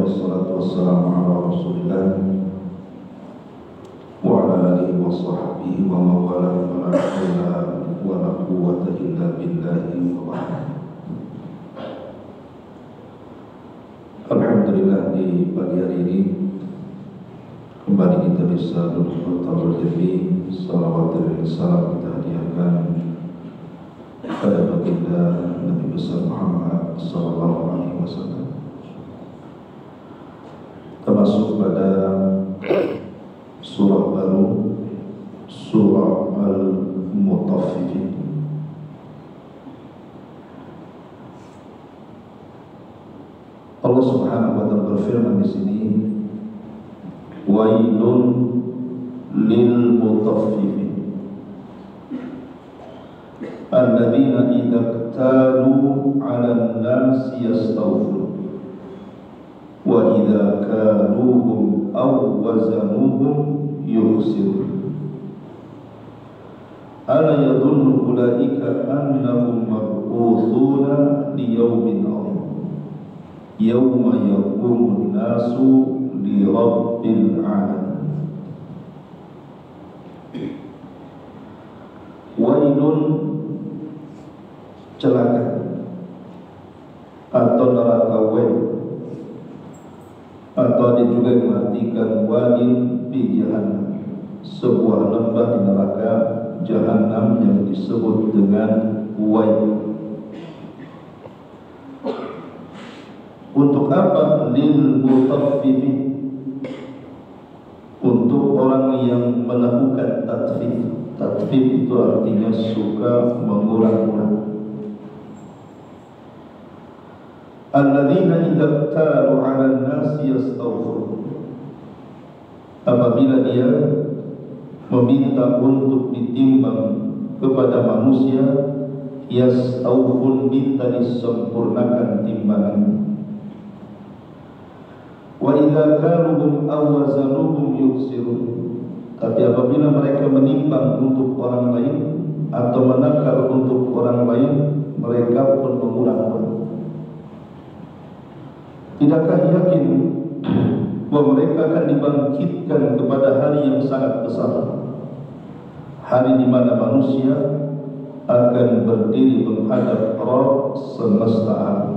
wassalatu wassalamu ala Rasulillah wa ala alihi wa sahbihi wa mawala wa la hawla wa la quwwata illa billahi wa Alhamdulillah, di pagi hari ini kembali kita bisa duduk berjami. Salawat dan salam kita hadiahkan pada baginda Nabi besar Muhammad sallallahu alaihi wasallam, termasuk pada surah baru, surah Al-Mutaffifin. Allah Subhanahu wa taala berfirman di sini, wailun lil mutaffifin alladzina idza iktalu 'alan nasi yastawfun wa idza kaluhum aw wazanuhum yukhsirun ala yadhunnu ulaika annahum mab'uthuna li yawmin 'azim yawma yaqumun nasu li rabbil 'alamin. Wailun, celaka atau neraka wail, atau ada juga yang mengartikan wadin fi jahannam, sebuah lembah di neraka jahannam yang disebut dengan wail. Untuk apa? Lil mutaffifin, untuk orang yang melakukan tatfif. Tatfif itu artinya suka mengurang-urang. Alladzina idza iktalu 'alan nasi yastawfun, apabila dia meminta untuk ditimbang kepada manusia, yastawfun, minta disempurnakan timbangannya. Wa idza kaluhum aw wazanuhum yukhsirun, tapi apabila mereka menimbang untuk orang lain atau menakar untuk orang lain, mereka pun mengurang-urang. Tidakkah yakin bahwa mereka akan dibangkitkan kepada hari yang sangat besar, hari di mana manusia akan berdiri menghadap Rabb semesta alam.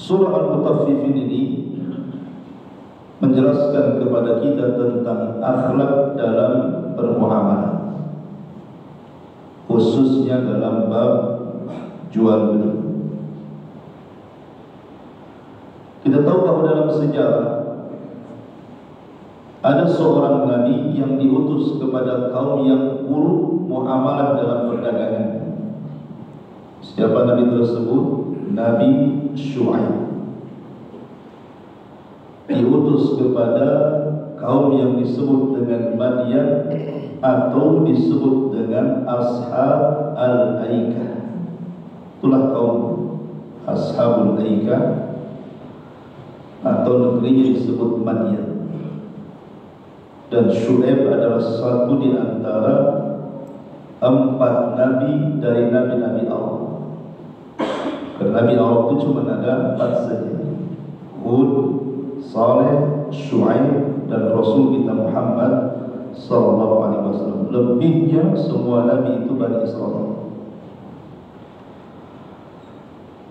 Surah Al-Mutaffifin ini menjelaskan kepada kita tentang akhlak dalam bermuamalah, khususnya dalam bab jual beli. Kita tahu bahwa dalam sejarah ada seorang nabi yang diutus kepada kaum yang buruk muamalah dalam perdagangan. Siapa nabi tersebut? Nabi Syu'aib. Diutus kepada kaum yang disebut dengan Madian atau disebut dengan Ashab al-Aikah. Itulah kaum Ashabul Aikah, atau negerinya disebut Madian. Dan Syu'aib adalah satu di antara 4 nabi dari nabi-nabi Allah. Karena nabi Allah itu cuma ada 4 saja: Hud, Saleh, Syu'aib, dan Rasul kita Muhammad sallallahu alaihi wasallam. Lebihnya semua nabi itu Bani Israel.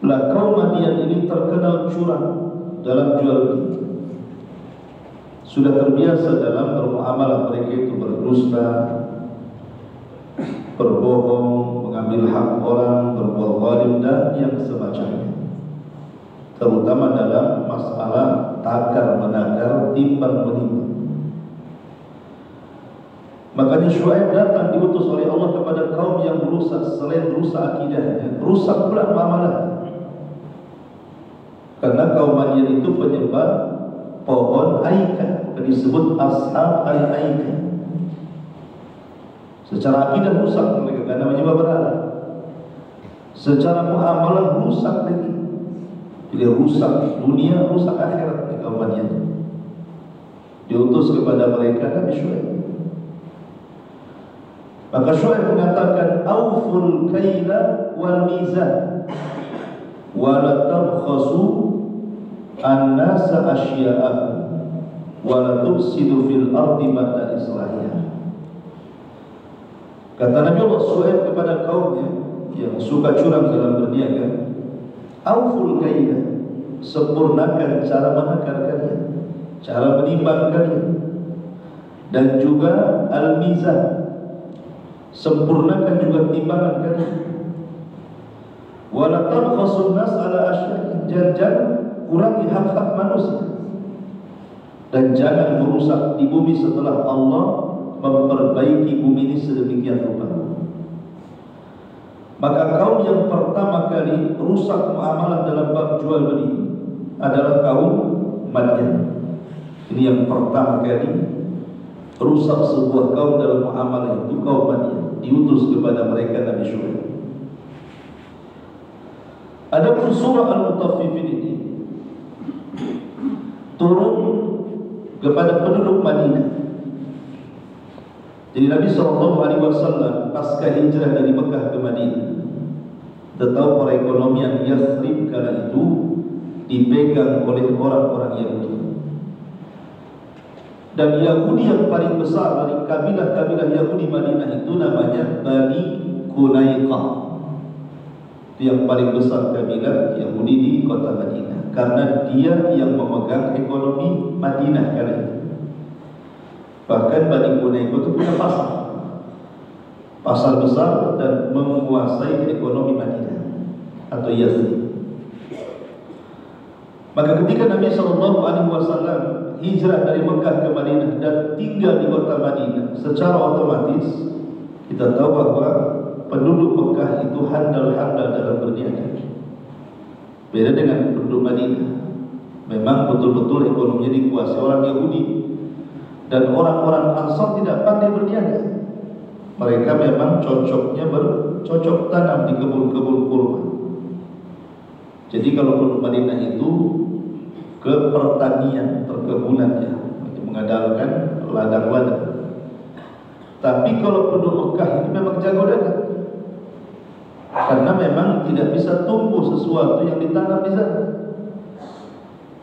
Lah kaum Madian ini terkenal curang dalam jual beli. Sudah terbiasa dalam bermuamalah, mereka itu berdusta, berbohong, mengambil hak orang, berbuat zalim, dan yang semacamnya. Terutama dalam masalah takar menakar, timbang menimbang. Makanya Syu'aib datang diutus oleh Allah kepada kaum yang merusak, selain rusak akidahnya, rusak pula muamalahnya. Karena kaum Madian itu penyembah pohon Aikah, disebut Ashab al-Aikah. Secara akidah rusak mereka karena menyembah berhala. Secara muamalah rusak lagi. Jadi rusak dunia, rusak akhirat di kaum Madian. Diutus kepada mereka Nabi Syu'aib. Maka Syu'aib mengatakan, "Auful kaila wal mizan." wa la tabkhasu an-nasa asya'ahum wa la tufsidu fil ardi ba'da islahiha. Kata Nabi Allah Shu'aib kepada kaumnya yang suka curang dalam berniaga, auful kailah, sempurnakan cara menakar kalian, cara menimbang kalian, dan juga al-mizan, sempurnakan juga timbangan kalian. Wala tabkhasun nas ala asya'in, jangan kurangi hak-hak manusia, dan jangan merusak di bumi setelah Allah memperbaiki bumi ini sedemikian rupa. Maka kaum yang pertama kali rusak muamalah dalam bab jual beli adalah kaum Madian. Ini yang pertama kali rusak sebuah kaum dalam muamalah itu kaum Madian, diutus kepada mereka Nabi Syuaib. Adapun surah Al-Mutaffifin ini turun kepada penduduk Madinah. Jadi Nabi SAW pasca hijrah dari Mekah ke Madinah, tahu perekonomian Yathrib kala itu dipegang oleh orang-orang Yahudi. Dan Yahudi yang paling besar dari kabilah-kabilah Yahudi Madinah itu namanya Bani Qunaiqah. Itu yang paling besar kabilah Yahudi di kota Madinah, karena dia yang memegang ekonomi Madinah kala itu. Bahkan Bani Qunaiqah itu punya pasar besar dan menguasai ekonomi Madinah atau Yathrib. Maka ketika Nabi SAW hijrah dari Mekah ke Madinah dan tinggal di kota Madinah, secara otomatis kita tahu bahwa penduduk Mekah itu handal-handal dalam berniaga. Beda dengan penduduk Madinah, memang betul-betul ekonominya dikuasai orang Yahudi. Dan orang-orang Ansar tidak pandai berniaga. Mereka memang cocoknya bercocok tanam di kebun-kebun kurma. Jadi kalau penduduk Madinah itu ke pertanian, perkebunannya, mengandalkan ladang-ladang. Tapi kalau penduduk Mekah ini memang jago dagang, karena memang tidak bisa tumbuh sesuatu yang ditanam di sana.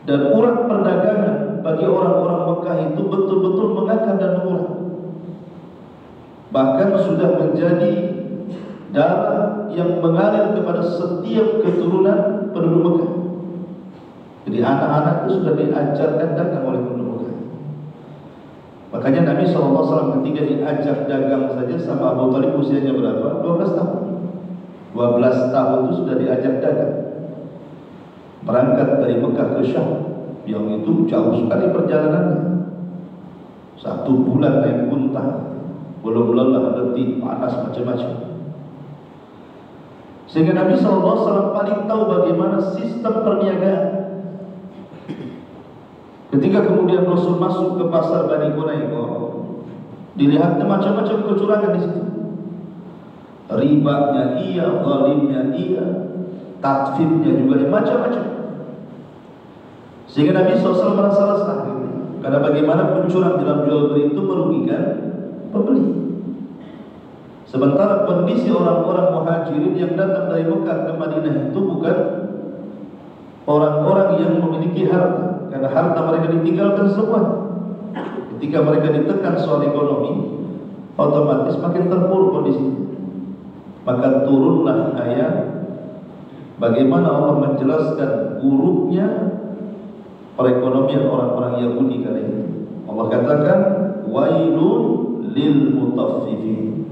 Dan urat perdagangan bagi orang-orang Mekah itu betul-betul mengakar dan murah. Bahkan sudah menjadi darah yang mengalir kepada setiap keturunan penduduk Mekah. Jadi anak-anak itu sudah diajarkan dagang oleh penduduk Mekah. Makanya Nabi SAW ketika diajak dagang saja sama Abu Thalib, usianya berapa? 12 tahun. 12 tahun itu sudah diajak dagang. Berangkat dari Mekah ke Syam, yang itu jauh sekali perjalanannya. 1 bulan naik unta, belum lelah, letih, panas, macam-macam. Sehingga Nabi SAW paling tahu bagaimana sistem perniagaan. Ketika kemudian Rasul masuk ke pasar Bani Qunaiqah, dilihatnya macam-macam kecurangan di situ. Ribanya iya, zalimnya iya, tatfidnya juga macam-macam. Sehingga Nabi SAW merasa resah, karena bagaimana pencurang dalam jual beli itu merugikan pembeli. Sementara kondisi orang-orang muhajirin yang datang dari Mekah ke Madinah itu bukan orang-orang yang memiliki harta, karena harta mereka ditinggalkan semua. Ketika mereka ditekan soal ekonomi, otomatis makin terpuruk kondisinya. Maka turunlah ayat bagaimana Allah menjelaskan buruknya perekonomian orang-orang Yahudi kali ini. Allah katakan wailun lil mutaffifin.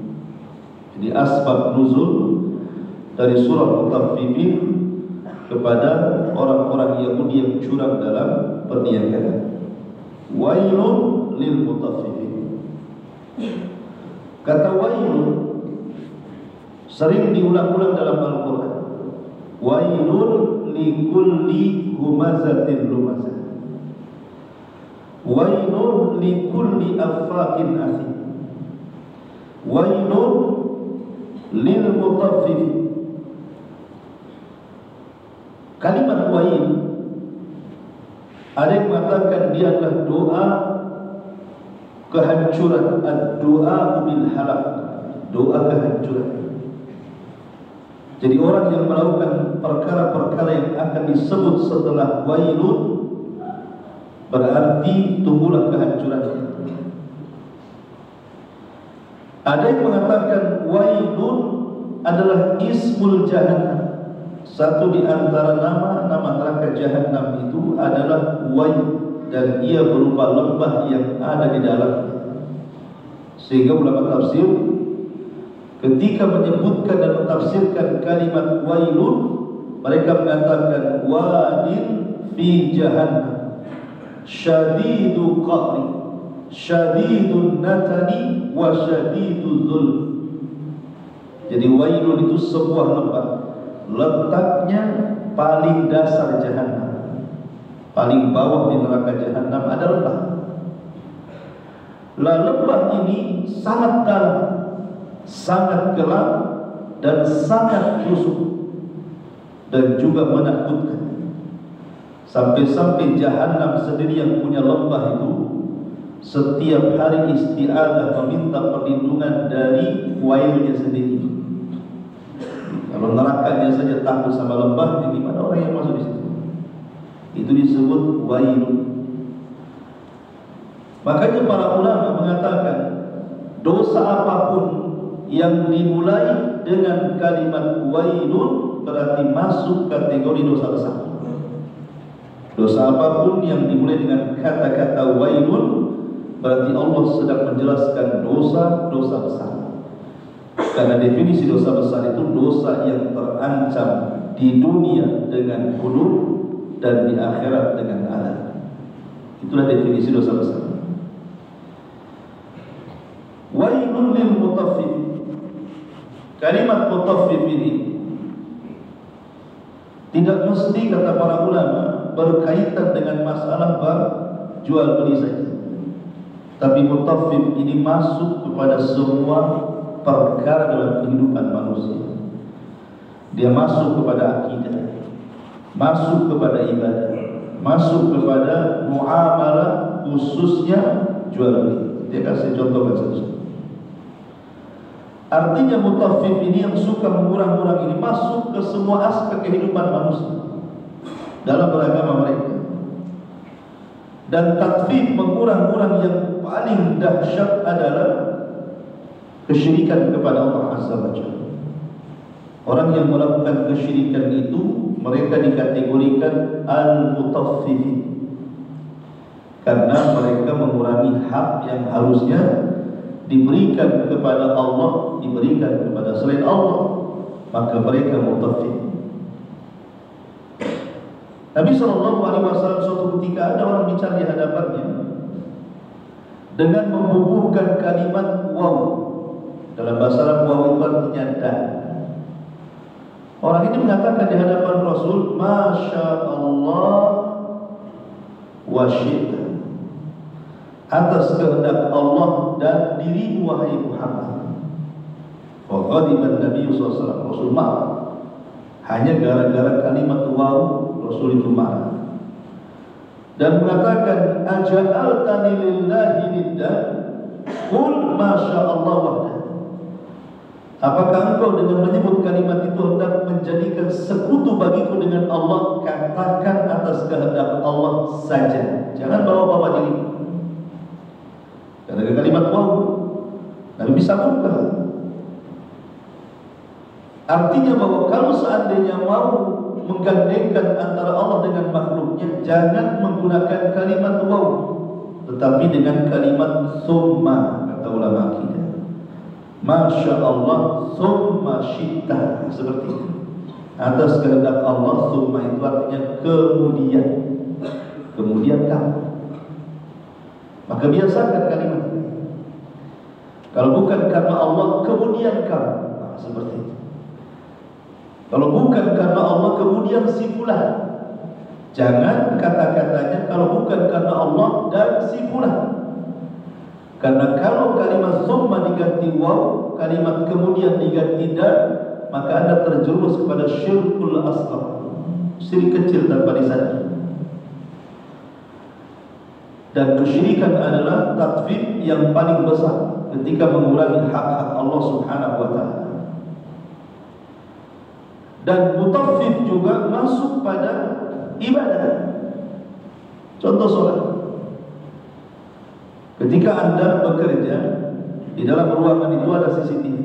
Jadi asbab nuzul dari surah Mutaffifin kepada orang-orang Yahudi yang curang dalam perniagaan. Wailun lil mutaffifin. Kata wailun sering diulang-ulang dalam Al-Quran. Wailun likulli humazatin lumazah. Wailun likulli affakin athim. Wailun lil mutaffifin. Kalimat wail, ada yang mengatakan dia adalah doa kehancuran, ad-doa bil halak, doa kehancuran. Jadi orang yang melakukan perkara-perkara yang akan disebut setelah wailun, berarti tunggulah kehancuran. Ada yang mengatakan wailun adalah ismul jahannam. Satu di antara nama neraka jahannam itu adalah wail, dan ia berupa lembah yang ada di dalamnya. Sehingga ulama tafsir ketika menyebutkan dan mentafsirkan kalimat wailun, mereka mengatakan wadin fi jahannam syadidu qa'ri syadidun natani wa syadidul zulm. Jadi wailun itu sebuah lembah, letaknya paling dasar jahannam, paling bawah di neraka jahannam ada lembah. Lembah ini sangat dalam, sangat gelap, dan sangat busuk, dan juga menakutkan. Sampai-sampai jahannam sendiri yang punya lembah itu setiap hari isti'adzah meminta perlindungan dari wailnya sendiri. Kalau nerakanya saja takut sama lembah, gimana orang yang masuk di situ? Itu disebut wailun. Makanya para ulama mengatakan dosa apapun yang dimulai dengan kalimat wailun berarti masuk kategori dosa besar. Dosa apapun yang dimulai dengan kata-kata wailun berarti Allah sedang menjelaskan dosa-dosa besar. Karena definisi dosa besar itu dosa yang terancam di dunia dengan hulu dan di akhirat dengan azab. Itulah definisi dosa besar. Wailun lil mutaffif. Kalimat mutaffif ini tidak mesti, kata para ulama, berkaitan dengan masalah jual beli saja. Tapi mutaffif ini masuk kepada semua perkara dalam kehidupan manusia. Dia masuk kepada akidah, masuk kepada ibadah, masuk kepada muamalah, khususnya jual beli. Dia kasih contoh satu-satu. Artinya mutaffif ini yang suka mengurang-urang ini masuk ke semua aspek kehidupan manusia dalam beragama mereka. Dan tatfif, mengurang-urang yang paling dahsyat adalah kesyirikan kepada Allah Azza wa Jalla. Orang yang melakukan kesyirikan itu mereka dikategorikan al-mutaffifin, karena mereka mengurangi hak yang harusnya diberikan kepada Allah, diberikan kepada selain Allah, maka mereka mutaffif. Nabi SAW suatu ketika ada orang bicara di hadapannya dengan membubuhkan kalimat waw. Dalam bahasa Arab waw itu artinya dan. Orang ini mengatakan di hadapan Rasul, Masya Allah wa syi'ta, atas kehendak Allah dan dirimu wahai Muhammad. Wa ghadiban Nabi SAW, Rasul marah. Hanya gara-gara kalimat waw Rasul itu marah dan mengatakan, aja'altani lillahi niddan qul masya Allah wahdah. Apakah engkau dengan menyebut kalimat itu hendak menjadikan sekutu bagiku dengan Allah? Katakan atas kehendak Allah saja, jangan bawa-bawa diri. Karena kalimat waw Nabi bisa buka. Artinya bahwa kalau seandainya mau menggandengkan antara Allah dengan makhluknya, jangan menggunakan kalimat waw, tetapi dengan kalimat summa, kata ulama akidah. Masya Allah summa syi'ta, seperti itu. Atas kehendak Allah, summa itu artinya kemudian, kemudian kamu. Maka biasakan kalimat ini. Kalau bukan karena Allah, kemudian kamu, nah, seperti itu. Kalau bukan karena Allah, kemudian si fulan. Jangan kata-katanya kalau bukan karena Allah dan si fulan. Karena kalau kalimat summa diganti waw, kalimat kemudian diganti dan, maka Anda terjerumus kepada syirkul asghar, syirik kecil tanpa disadari. Dan kesyirikan adalah tatfif yang paling besar ketika mengurangi hak-hak Allah Subhanahu wa ta'ala. Dan mutaffif juga masuk pada ibadah. Contoh sholat. Ketika Anda bekerja, di dalam ruangan itu ada CCTV.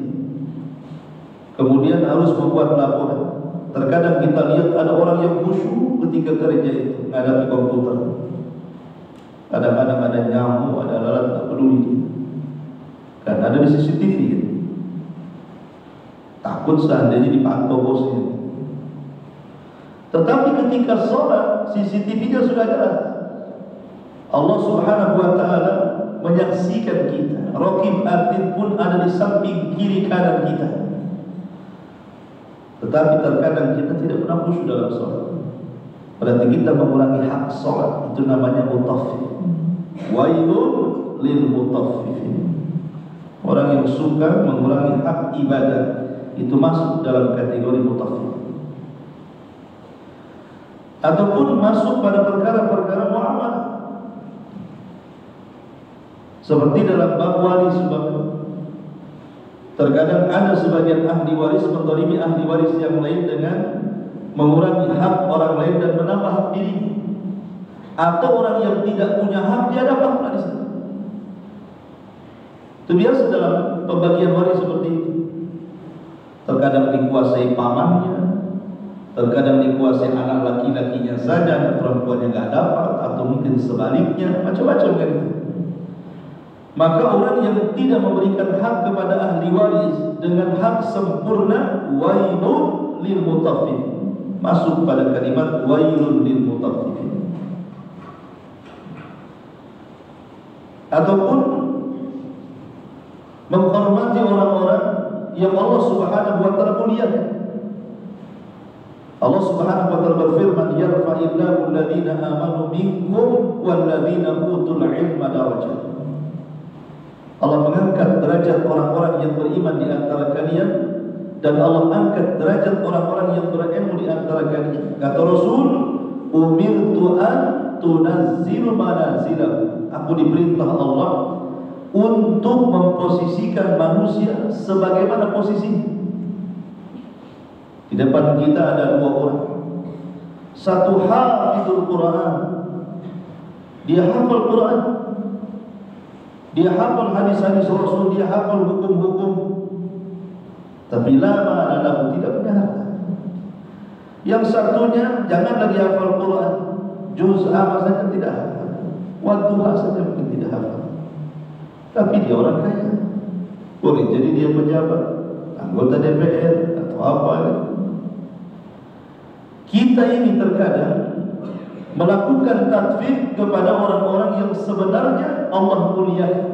Kemudian harus membuat laporan. Terkadang kita lihat ada orang yang khusyuk ketika kerja itu menghadapi komputer. Kadang-kadang ada nyamuk, ada lalat, tak peduli dia. Kan ada di CCTV. Takut seandainya dipantau bosnya. Tetapi ketika sholat, CCTV-nya sudah jelas. Allah Subhanahu wa ta'ala menyaksikan kita. Raqib atid pun ada di samping kiri kanan kita. Tetapi terkadang kita tidak pernah khusyuk dalam sholat. Berarti kita mengurangi hak sholat. Itu namanya mutaffif. Wailun lil mutaffifin. Orang yang suka mengurangi hak ibadah itu masuk dalam kategori mutaffif. Ataupun masuk pada perkara-perkara muamalah. Seperti dalam bab waris sebabnya. Terkadang ada sebagian ahli waris menzalimi ahli waris yang lain dengan mengurangi hak orang lain dan menambah hak diri. Atau orang yang tidak punya hak dia dapat pula di sana. Itu biasa dalam pembagian waris seperti itu. Terkadang dikuasai pamannya, terkadang dikuasai anak laki-lakinya saja dan perempuannya nggak dapat, atau mungkin sebaliknya, macam-macam kan itu. Maka orang yang tidak memberikan hak kepada ahli waris dengan hak sempurna, wailun lil mutaffif, masuk pada kalimat wailun lil mutaffifin. Ataupun menghormati orang-orang yang Allah Subhanahu wa ta'ala muliakan. Allah Subhanahu wa ta'ala berfirman, yarfa'illahu alladhina amanu minkum walladhina utul ilma darajat. Allah mengangkat derajat orang-orang yang beriman di antara kalian, dan Allah angkat derajat orang-orang yang berilmu di antara kalian. Kata Rasul, umirtu an tunazzilu manazilahu. Aku diperintah Allah untuk memposisikan manusia sebagaimana posisinya. Di depan kita ada dua orang. Satu hafizul Quran, dia hafal Quran, dia hafal hadis-hadis Rasul, dia hafal hukum-hukum, tapi lama lalu tidak punya harta. Yang satunya jangan lagi hafal Quran, juz amma saja tidak hafal, wadduha saja mungkin tidak hafal, tapi dia orang kaya. Boleh jadi dia pejabat, anggota DPR atau apa. Kita ini terkadang melakukan tatfif kepada orang-orang yang sebenarnya Allah muliakan.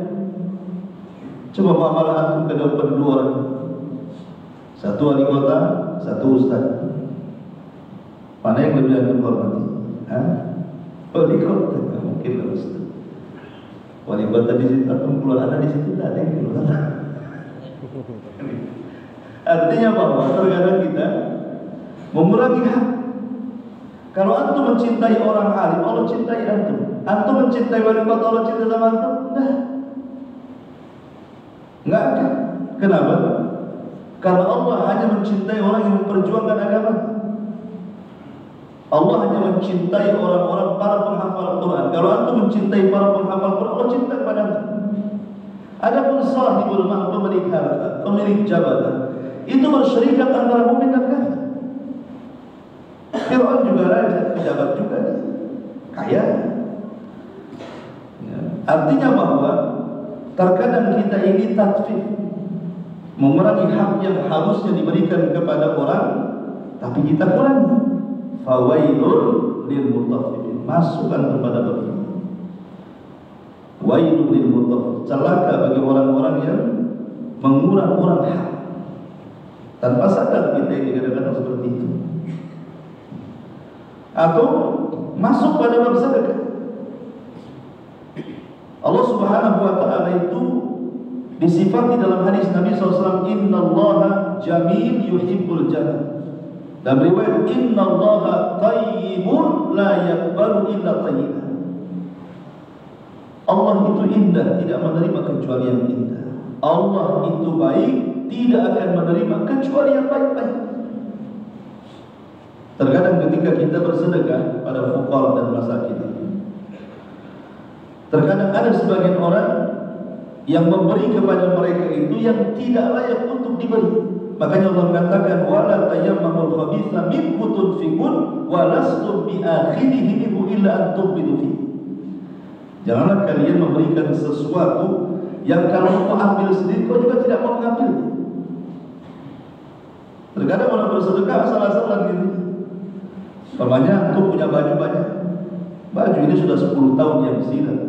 Coba muamalah antum ke depan dua orang, satu wali kota, satu ustaz. Mana yang lebih antum hormati? Wali kota, mungkin ustaz. Wali kota di situ, antum keluar, ada di situ, ada yang keluar. Artinya bahwa terkadang kita mengurangi hak. Kalau antum mencintai orang alim, Allah cintai antum. Antum mencintai wali kota, Allah cintai sama antum? Enggak kan? Kenapa? Karena Allah hanya mencintai orang yang memperjuangkan agama. Allah hanya mencintai orang-orang para penghafal Quran. Kalau antum mencintai para penghafal Quran, Allah cinta kepada antum. Adapun sahibul mal, pemilik harta, pemilik jabatan, itu bersyarikat antara mukmin dan kafir. Fir'aun juga raja, pejabat juga dia, kaya. Ya. Artinya bahwa terkadang kita ini tatfif, mengurangi hak yang harusnya diberikan kepada orang, tapi kita kurangi. Fawailun lil mutaffifin, masukkan kepada bagi. Wailun lil mutaffifin, celaka bagi orang-orang yang mengurang-urang hak. Tanpa sadar kita ini kadang-kadang seperti itu. Atau masuk pada bab sedekah. Allah Subhanahu wa ta'ala itu disifati dalam hadis Nabi SAW, innallaha jamil yuhibbul jamal. Dan riwayat innallaha tayyibun la yaqbalu illa tayyiban. Allah itu indah, tidak menerima kecuali yang indah. Allah itu baik, tidak akan menerima kecuali yang baik-baik. Terkadang ketika kita bersedekah pada fuqara dan masakin, terkadang ada sebagian orang yang memberi kepada mereka itu yang tidak layak untuk diberi. Makanya Allah mengatakan wala tayammamul khabitha minhu tunfiqun wa lastum bi'akhidhihi minhu illa an tughmidu fi. Janganlah kalian memberikan sesuatu yang kalau kau ambil sendiri kau juga tidak mau mengambil. Terkadang orang bersedekah asal-asalan gitu. Umpamanya antum punya baju banyak. Baju ini sudah 10 tahun yang silam.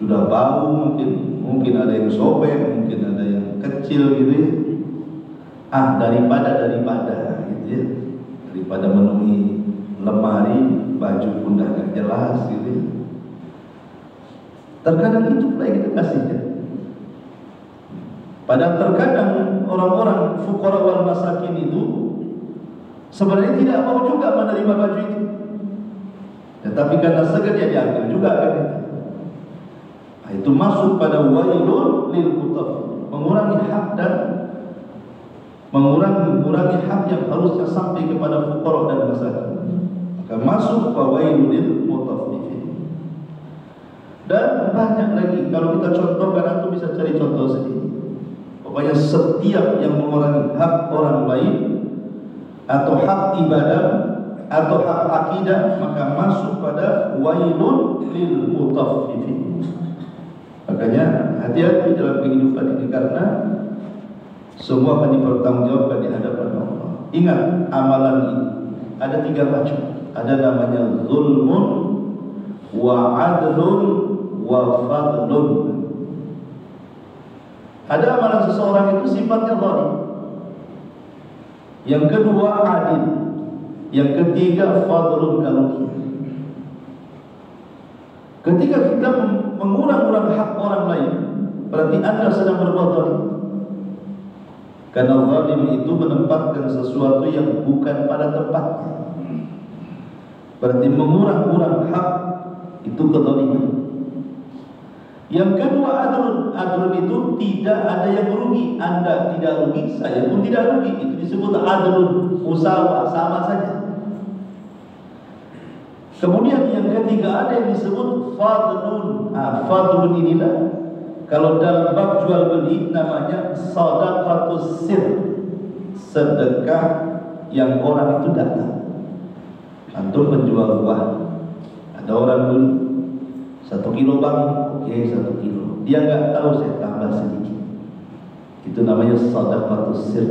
Sudah bau, mungkin ada yang sobek, mungkin ada yang kecil gitu ya. Daripada gitu ya. Daripada memenuhi lemari, baju pun dah gak jelas gitu ya. Terkadang itu pula yang kita kasihnya. Padahal terkadang orang-orang fuqara wal masakin itu sebenarnya tidak mau juga menerima baju itu. Tetapi karena sengaja diambil juga kan itu. Itu masuk pada wailun lil mutaffifin, mengurangi hak dan mengurangi hak yang harusnya sampai kepada fuqara dan masakin. Maka masuk wailun lil mutaffifin. Dan banyak lagi kalau kita contohkan, antum bisa cari contoh sendiri. Pokoknya setiap yang mengurangi hak orang lain atau hak ibadah atau hak akidah, maka masuk pada wailun lil mutaffifin. Makanya hati-hati dalam kehidupan ini, karena semua akan dipertanggungjawabkan di hadapan Allah. Ingat, amalan ini ada 3 macam. Ada namanya zulmun wa adlun wa fadlun. Ada amalan seseorang itu sifatnya zalim. Yang kedua adil. Yang ketiga fadlun karunia. Ketika kita mengurang-urang hak orang lain, berarti Anda sedang berbuat zalim. Karena zalim itu menempatkan sesuatu yang bukan pada tempatnya. Berarti mengurang-urang hak itu kezaliman. Yang kedua adlun. Adlun itu tidak ada yang merugi. Anda tidak rugi, saya pun tidak rugi. Itu disebut adlun, usaha sama saja. Kemudian yang ketiga ada yang disebut fadlun. Fadlun inilah kalau dalam bab jual beli namanya shadaqatus sir, sedekah yang orang itu datang. Antum menjual buah, ada orang beli 1 kilo bang, oke 1 kilo. Dia nggak tahu saya tambah sedikit. Itu namanya shadaqatus sir.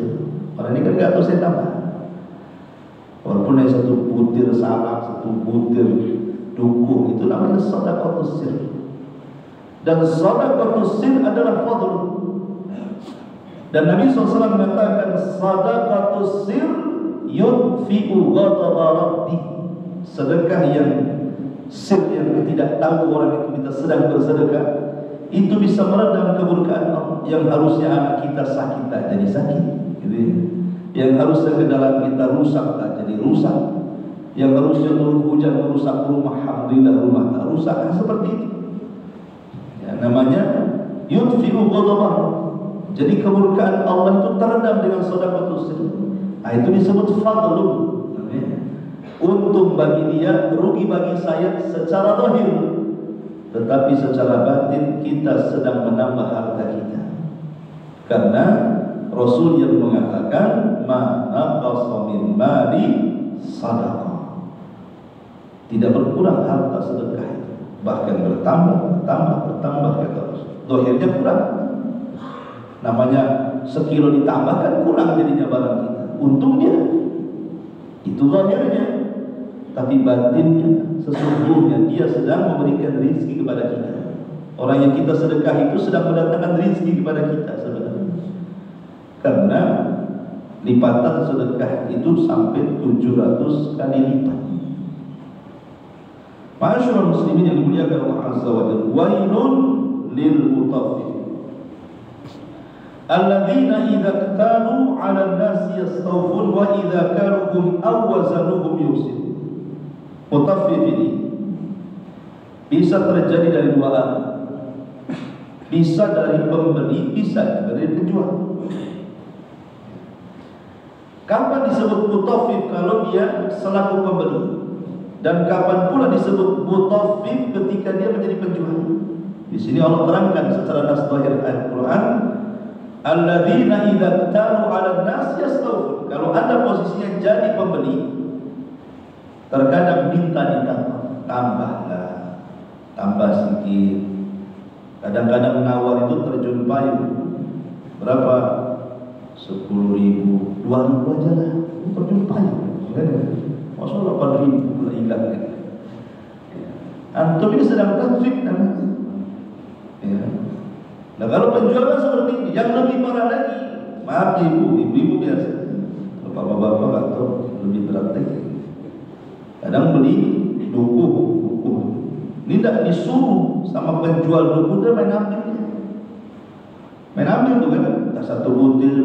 Orang ini kan nggak tahu saya tambah. Walaupun ada 1 butir salak, 1 butir dukung, itu namanya shadaqatus sir. Dan shadaqatus sir adalah fadl. Dan Nabi SAW mengatakan shadaqatus sir yudfi'u ghadaba rabbi. Sedekah yang sir, yang tidak tahu orang itu kita sedang bersedekah, itu bisa meredam kemurkaan Allah. Yang harusnya anak kita sakit tak jadi sakit gitu ya. Yang harusnya kendaraan kita rusak tak jadi rusak. Yang harusnya turun hujan merusak rumah, alhamdulillah rumah tak rusak. Seperti itu ya, namanya yudfi'u ghadabah. Jadi kemurkaan Allah itu teredam dengan shadaqatus sir. Itu disebut fadlun. Untung bagi dia, rugi bagi saya secara zahir, tetapi secara batin kita sedang menambah harta kita. Karena Rasul yang mengatakan ma naqasa min mali sadaqah, tidak berkurang harta sedekah itu, bahkan bertambah kata Rasul. Zahirnya kurang, namanya sekilo ditambahkan kurang jadinya barang kita. Untung dia itu zahirnya, tapi batinnya sesungguhnya dia sedang memberikan rezeki kepada kita. Orang yang kita sedekah itu sedang mendatangkan rezeki kepada kita sebenarnya. Karena lipatan sedekah itu sampai 700 kali lipat. Ma'asyiral muslimin yang dimuliakan Allah Azza wa Jalla, wailun lil mutaffifin alladzina idza iktalu 'ala an-nasi yastawfun wa idza kaluhum aw wazanuhum yusir. Mutaffifin bisa terjadi dari 2 arah. Bisa dari pembeli, bisa dari penjual. Kapan disebut mutaffif? Kalau dia selaku pembeli. Dan kapan pula disebut mutaffif? Ketika dia menjadi penjual. Di sini Allah terangkan secara nas zahir Al-Quran, alladzina idza iktalu 'alan nas yastawfun. Kalau Anda posisinya jadi pembeli, terkadang minta ditambah, tambahlah, tambah sedikit. Kadang-kadang nawar itu terjun payung. Berapa? 10.000, 2.000 aja lah. Terjun payung. Masa 8.000 pula hilang kan? Antum ini sedang tatfik namanya. Ya. Nah kalau penjual kan seperti ini, yang lebih parah lagi, maaf ibu biasa, kalau bapak-bapak nggak tahu lebih berat lagi. Kadang beli duku, ini tidak disuruh sama penjual duku, dia main ambil tuh kan, tak satu butir.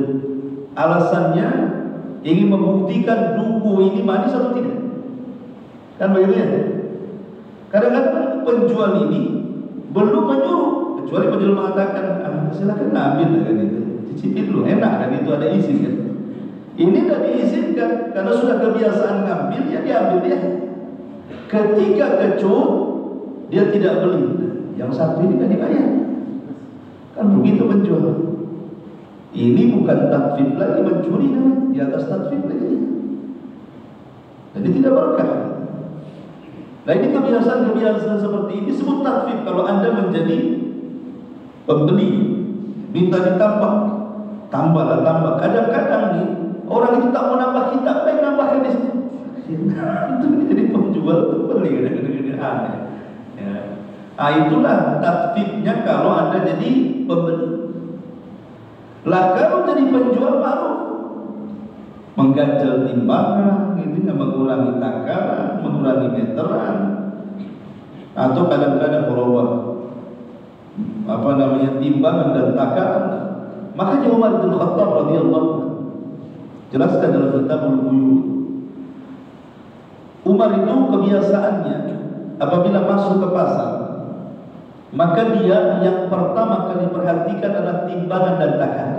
Alasannya ingin membuktikan duku ini manis atau tidak, kan begitu ya. Kadang-kadang penjual ini belum menyuruh, kecuali penjual mengatakan, silakan ambil kan itu, cicipin dulu, enak kan itu, ada izin kan. Ini tidak diizinkan karena sudah kebiasaan ngambil, ya diambil dia. Ketika kecut, dia tidak beli. Yang satu ini kan dibayar. Kan begitu penjual. Ini bukan tatfif lagi, mencuri namanya, di atas tatfif lagi. Jadi tidak berkah. Nah ini kebiasaan-kebiasaan seperti ini disebut tatfif. Kalau Anda menjadi pembeli, minta ditambah, tambahlah tambah. Kadang-kadang nih orang itu tak mau nambah, kita pengen nambahkan di situ. Itu jadi penjual itu beli kadang-kadang aneh. Ya. Nah itulah tatfifnya kalau Anda jadi pembeli. Lah kalau jadi penjual baru mengganjal timbangan, gitu, mengurangi takaran, mengurangi meteran, atau kadang-kadang merubah timbangan dan takaran. Makanya Umar bin Khattab radhiyallahu anhu jelaskan dalam kitab Al-Buyur. Umar itu kebiasaannya apabila masuk ke pasar, maka dia yang pertama kali perhatikan adalah timbangan dan takaran.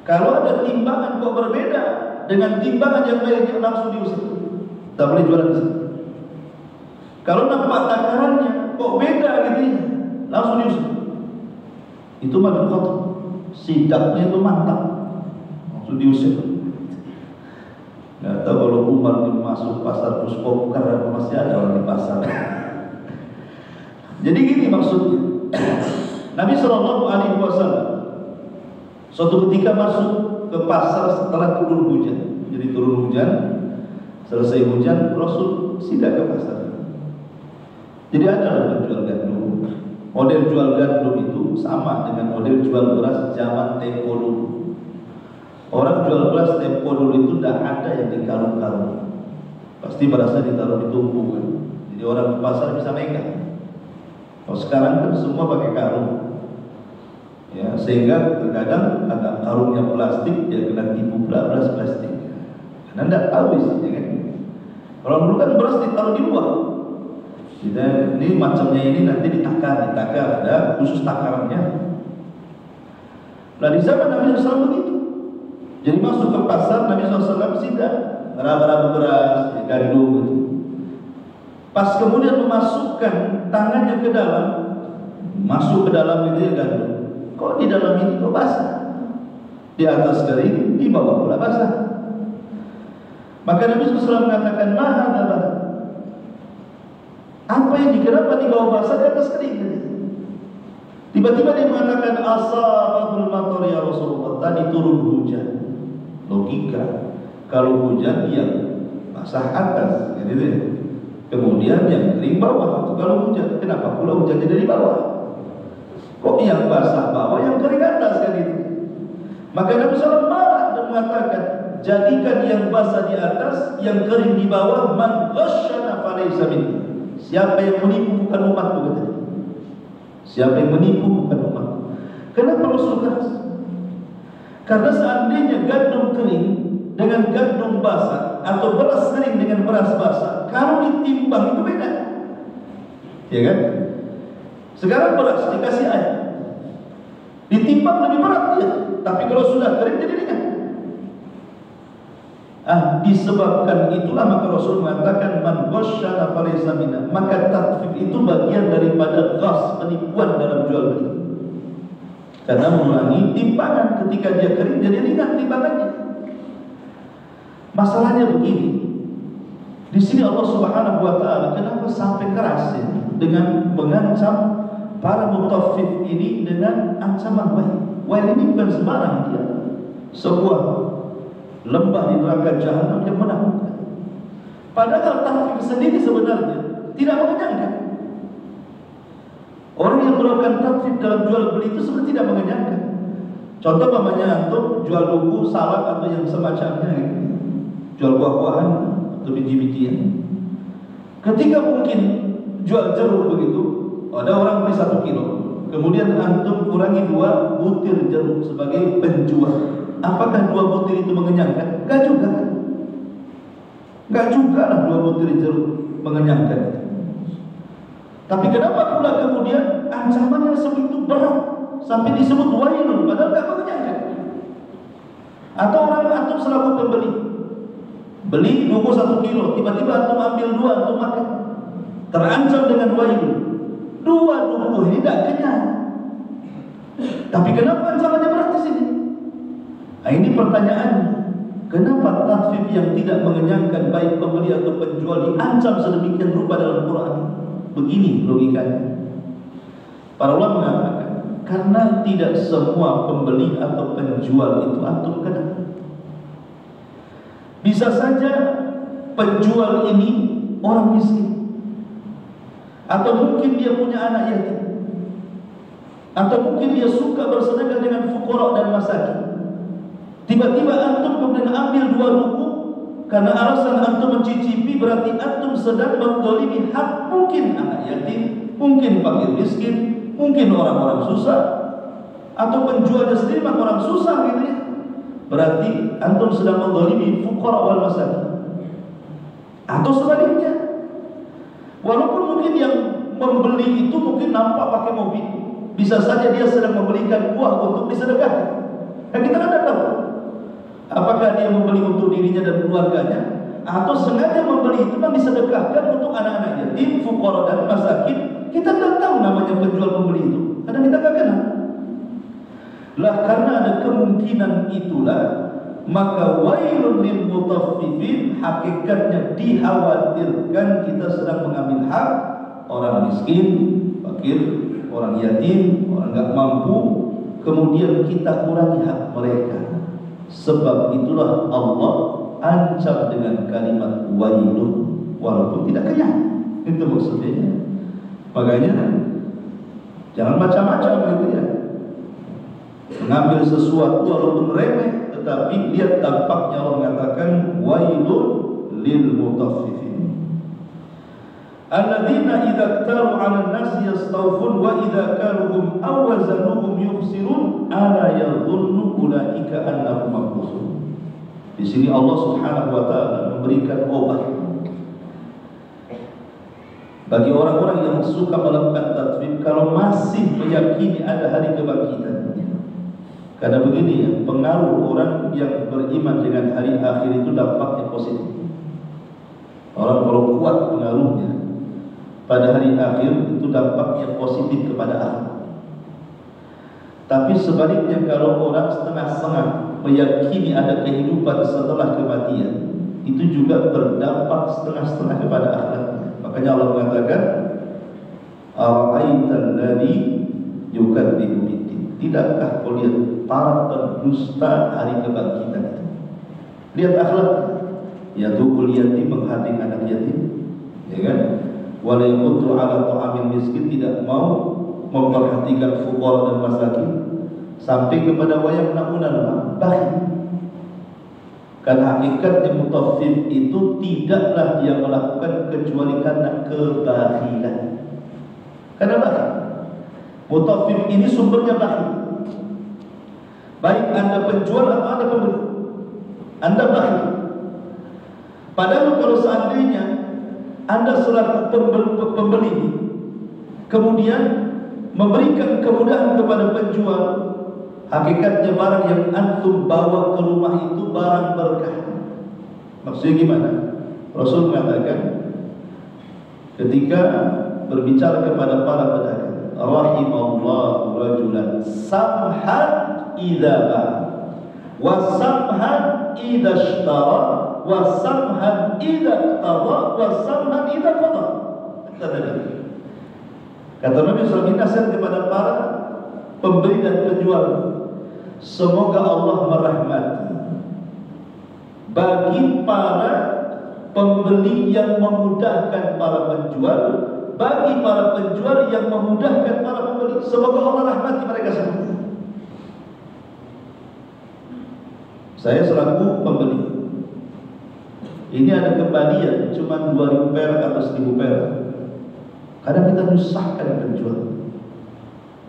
Kalau ada timbangan kok berbeda dengan timbangan yang lainnya, langsung diusir. Tak boleh jualan di situ. Kalau nampak takarannya kok beda gitu ya, langsung diusir. Itu Umar bin Khattab, sidaknya itu mantap, langsung diusir. Nggak tahu kalau Umar bin masuk pasar Puspok karena masih ada orang di pasar. Jadi gini maksudnya, Nabi SAW suatu ketika masuk ke pasar setelah turun hujan. Jadi turun hujan, selesai hujan, Rasul sidak ke pasar. Jadi ada penjual gandum. Model jual gandum itu sama dengan model jual beras zaman tempo dulu. Orang jual beras tempo dulu itu tidak ada yang di karung-karung, pasti berasnya ditaruh di tumpukan. Jadi orang di pasar bisa megang. Kalau sekarang kan semua pakai karung, ya, sehingga terkadang ada karungnya plastik, dia kena tipu beras plastik, karena tidak tahu isinya kan. Kalau dulu kan beras ditaruh di luar. Ini macamnya ini nanti ditakar ada khusus takarannya. Nah di zaman Nabi SAW begitu. Jadi masuk ke pasar, Nabi SAW sidak meraba-raba beras, gandum gitu. Pas kemudian memasukkan tangannya ke dalam, masuk ke dalam itu ya gandum. Kok di dalam ini kok basah? Di atas kering, di bawah pula basah. Maka Nabi SAW mengatakan, mahadabah. Apa yang kenapa di bawah basah, di atas kering? Tiba-tiba dia mengatakan, asabahul matar ya Rasulullah, tadi turun hujan. Logika, kalau hujan yang basah atas, gitu ya. Kemudian yang kering bawah. Kalau hujan, kenapa pula hujannya dari bawah? Kok yang basah bawah, yang kering atas kan itu? Maka Nabi SAW marah dan mengatakan, jadikan yang basah di atas, yang kering di bawah. Man ghasyana falaysa minna. Siapa yang menipu bukan umatku, katanya. Siapa yang menipu bukan umatku. Kenapa Rasul keras? Karena seandainya gandum kering dengan gandum basah, atau beras kering dengan beras basah, kalau ditimbang itu beda, ya kan? Sekarang beras dikasih air, ditimbang lebih berat dia, tapi kalau sudah kering jadi ringan. Disebabkan itulah maka Rasul mengatakan man ghasyana falaysa minna. Maka tatfif itu bagian daripada ghas, penipuan dalam jual beli. Karena mengulangi timbangan, ketika dia kering jadi ringan timbangannya. Masalahnya begini. Di sini Allah Subhanahu wa taala kenapa sampai keras ya, dengan mengancam para mutaffif ini dengan ancaman wail. Wail ini bukan sembarang dia. Sebuah lembah di neraka jahanam yang menakutkan. Padahal tatfif sendiri sebenarnya tidak mengenyangkan. Orang yang melakukan tatfif dalam jual beli itu sebenarnya tidak mengenyangkan. Contoh namanya antum jual buku, salak atau yang semacamnya gitu. Jual buah-buahan atau biji-bijian. Ketika mungkin jual jeruk begitu, ada orang beli 1 kilo, kemudian antum kurangi 2 butir jeruk sebagai penjual. Apakah 2 butir itu mengenyangkan? Enggak juga kan? Enggak juga lah 2 butir jeruk mengenyangkan. Tapi kenapa pula kemudian ancamannya sebegitu berat sampai disebut wailun padahal enggak mengenyangkan? Atau orang antum selaku pembeli beli buku 1 kilo, tiba-tiba antum ambil 2, antum makan, terancam dengan wailun. 2 buku ini tidak kenyang. Tapi kenapa ancamannya berat di sini? Nah, ini pertanyaannya. Kenapa tatfif yang tidak mengenyangkan baik pembeli atau penjual diancam sedemikian rupa dalam Quran? Begini logikanya. Para ulama mengatakan karena tidak semua pembeli atau penjual itu antum kenal. Bisa saja penjual ini orang miskin, atau mungkin dia punya anak yatim, atau mungkin dia suka bersedekah dengan fuqara dan masakin. Tiba-tiba antum kemudian ambil 2 buku karena alasan antum mencicipi, berarti antum sedang menzalimi hak mungkin anak yatim, mungkin fakir miskin, mungkin orang-orang susah, atau penjualnya sendiri memang orang susah gitu ya. Berarti antum sedang menzalimi fuqara wal masakin. Atau sebaliknya, walaupun mungkin yang membeli itu mungkin nampak pakai mobil, bisa saja dia sedang membelikan buah untuk disedekahkan. Kan kita kan tidak tahu apakah dia membeli untuk dirinya dan keluarganya, atau sengaja membeli itu kan disedekahkan untuk anak-anak yatim, fuqara dan masakin. Kita tidak tahu namanya penjual pembeli itu, karena kita tidak kenal. Lah karena ada kemungkinan itulah, maka wailun lil mutaffifin, hakikatnya dikhawatirkan kita sedang mengambil hak orang miskin, fakir, orang yatim, orang enggak mampu, kemudian kita kurangi hak mereka. Sebab itulah Allah ancam dengan kalimat wailun walaupun tidak kenyang. Itu maksudnya. Makanya jangan macam-macam gitu ya. Mengambil sesuatu walaupun remeh, tetapi lihat dampaknya. Allah mengatakan wailun lil mutaffifin alladzina idza iktalu 'alan nasi yastawfun wa idza kaluhum aw wazanuhum yukhsirun ala yadhunnu ulaika annahum mab'utsun. Di sini Allah Subhanahu wa taala memberikan obat bagi orang-orang yang suka melakukan tatfif kalau masih meyakini ada hari kebangkitan. Karena begini ya, pengaruh orang yang beriman dengan hari akhir itu dampaknya positif. Orang kalau kuat pengaruhnya pada hari akhir itu dampaknya positif kepada akhirat. Tapi sebaliknya kalau orang setengah-setengah meyakini ada kehidupan setelah kematian, itu juga berdampak setengah-setengah kepada akhirat. Makanya Allah mengatakan ara'aital ladzi yukadzibu biddin. Tidakkah kau lihat para pendusta hari kebangkitan itu? Lihat akhlak, yadul yatim, menghadir anak yatim, ya kan? Wala yaqutu ala ta'amil miskin, tidak mau memperhatikan fuqara dan masakin, sampai kepada wayang namunan bakhil. Karena hakikatnya mutaffif itu tidaklah dia melakukan kecuali karena kebakhilan. Karena bakhil. Mutaffif ini sumbernya bakhil. Baik Anda penjual atau Anda pembeli, Anda bakhil. Padahal kalau seandainya Anda selaku pembeli kemudian memberikan kemudahan kepada penjual, hakikatnya barang yang antum bawa ke rumah itu barang berkah. Maksudnya gimana? Rasul mengatakan ketika berbicara kepada para pedagang, rahimallahu rajulan samhan idza ba'a wa samhan idza ishtara wa samhan idza qada wa samhan idza qada. Kata Nabi SAW, nasihat kepada para pembeli dan penjual, semoga Allah merahmati bagi para pembeli yang memudahkan para penjual, bagi para penjual yang memudahkan para pembeli. Semoga Allah rahmati mereka semua. Saya selaku pembeli, ini ada kembalian cuma 2.000 perak atau 1.000 perak. Kadang kita nyusahkan penjual,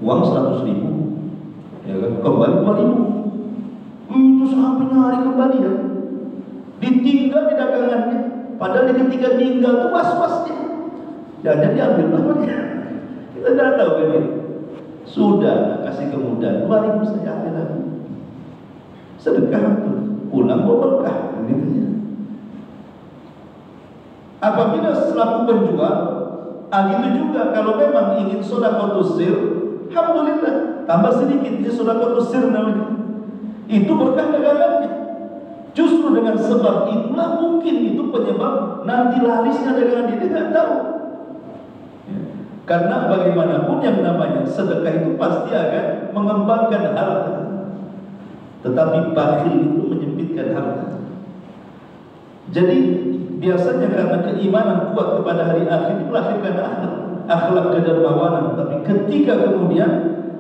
uang 100.000, ya kan? Kembali 2.000. Itu sampai nyari kembalian, ditinggal di dagangannya. Padahal ketika tinggal itu was-wasnya, jangan diambil namanya. Kita tidak tahu kan ini. Sudah kasih kemudahan, 2.000 saja ambil lagi. Sedekah itu pulang berkah. Apabila selaku penjual, gitu juga kalau memang ingin sedekahus sir, alhamdulillah, tambah sedikit ini sedekahus sir namanya. Itu berkah dagangannya. Justru dengan sebab itulah mungkin itu penyebab nanti larisnya dagangan dia tidak tahu. Karena bagaimanapun yang namanya sedekah itu pasti akan mengembangkan harta. Tetapi bakhil itu menyempitkan harta. Jadi biasanya karena keimanan kuat kepada hari akhir itu melahirkan akhlak kedermawanan. Tapi ketika kemudian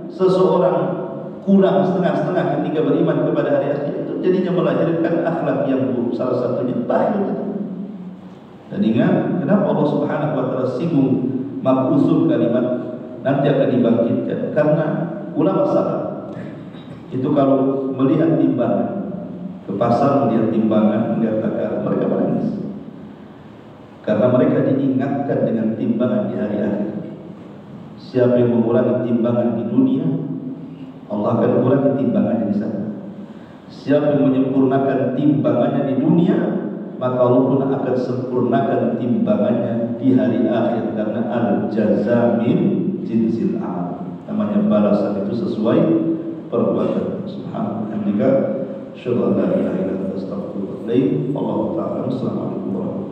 seseorang kurang setengah-setengah ketika beriman kepada hari akhir, itu jadinya melahirkan akhlak yang buruk. Salah satunya bakhil. Dan ingat, kenapa Allah Subhanahu wa taala singgung mabusul kalimat nanti akan dibangkitkan? Karena ulama salaf itu kalau melihat timbangan ke pasar, melihat timbangan, melihat takaran, mereka menangis. Karena mereka diingatkan dengan timbangan di hari akhir. Siapa yang mengurangi timbangan di dunia, Allah akan kurangi timbangannya di sana. Siapa yang menyempurnakan timbangannya di dunia, maka Allah pun akan sempurnakan timbangannya di hari akhir. Karena al-jaza min jinsil amal, namanya balasan itu sesuai perbuatan. Subhanallah, asyhadu an la ilaha illa anta astaghfiruka wa atubu ilaik. Wallahu ta'ala. Assalamualaikum warahmatullahi wabarakatuh.